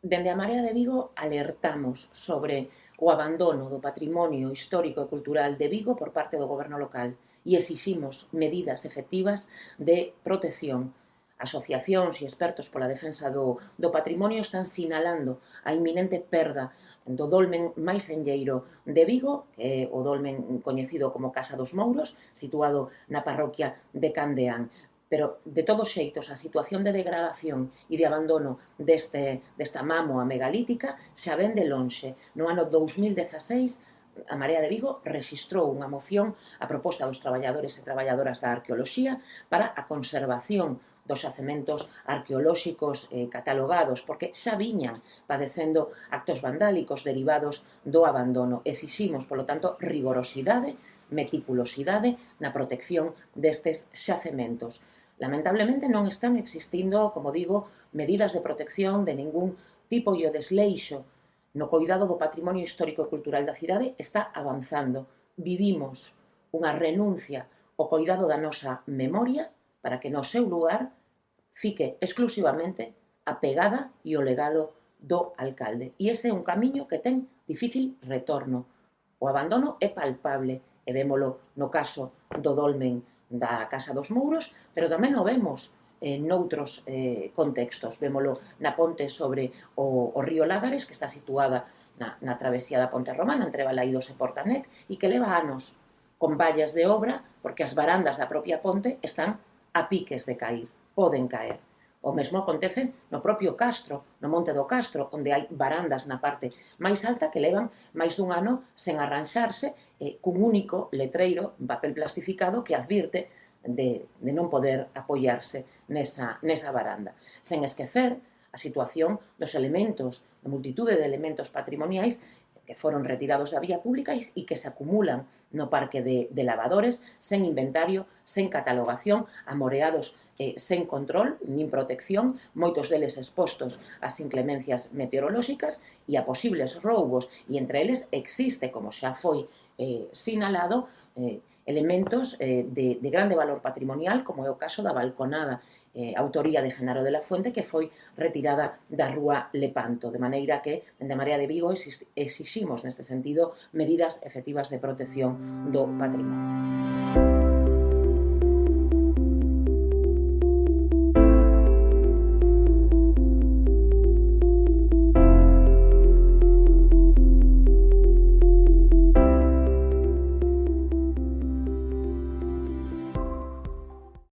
Dende a Marea de Vigo alertamos sobre o abandono do patrimonio histórico e cultural de Vigo por parte do goberno local e exiximos medidas efectivas de protección. Asociacións e expertos pola defensa do patrimonio están sinalando a inminente perda do dolmen máis enlleiro de Vigo, que é o dolmen coñecido como Casa dos Mouros, situado na parroquia de Candeán. Pero, de todos xeitos, a situación de degradación e de abandono desta mámoa megalítica xa ven de lonxe. No ano 2016, a Marea de Vigo rexistrou unha moción a proposta dos traballadores e traballadoras da arqueoloxía para a conservación dos xacementos arqueolóxicos catalogados, porque xa viñan padecendo actos vandálicos derivados do abandono. Exiximos, polo tanto, rigorosidade, meticulosidade na protección destes xacementos. Lamentablemente non están existindo, como digo, medidas de protección de ningún tipo e o desleixo no coidado do patrimonio histórico e cultural da cidade está avanzando. Vivimos unha renuncia ao coidado da nosa memoria para que no seu lugar fique exclusivamente a pegada e o legado do alcalde. E ese é un camiño que ten difícil retorno. O abandono é palpable e vémolo no caso do dolmen da Casa dos Mouros, pero tamén o vemos noutros contextos. Vémolo na ponte sobre o río Lágares, que está situada na travesía da Ponte Romana, entre Balaídos e Portanet, e que leva anos con vallas de obra, porque as varandas da propia ponte están a piques de cair, poden caer. O mesmo acontece no propio Castro, no Monte do Castro, onde hai varandas na parte máis alta que levan máis dun ano sen arranxarse, cun único letreiro en papel plastificado que advirte de non poder apoiarse nesa varanda. Sen esquecer a situación dos elementos, a multitude de elementos patrimoniais que foron retirados da vía pública e que se acumulan no parque de lavadores sen inventario, sen catalogación, amoreados sen control nin protección, moitos deles expostos ás inclemencias meteorolóxicas e a posibles roubos, e entre eles existe, como xa foi sinalado, elementos de grande valor patrimonial, como é o caso da balconada autoría de Genaro de la Fuente, que foi retirada da rúa Lepanto, de maneira que, dende a Marea de Vigo, exiximos, neste sentido, medidas efectivas de protección do patrimonio.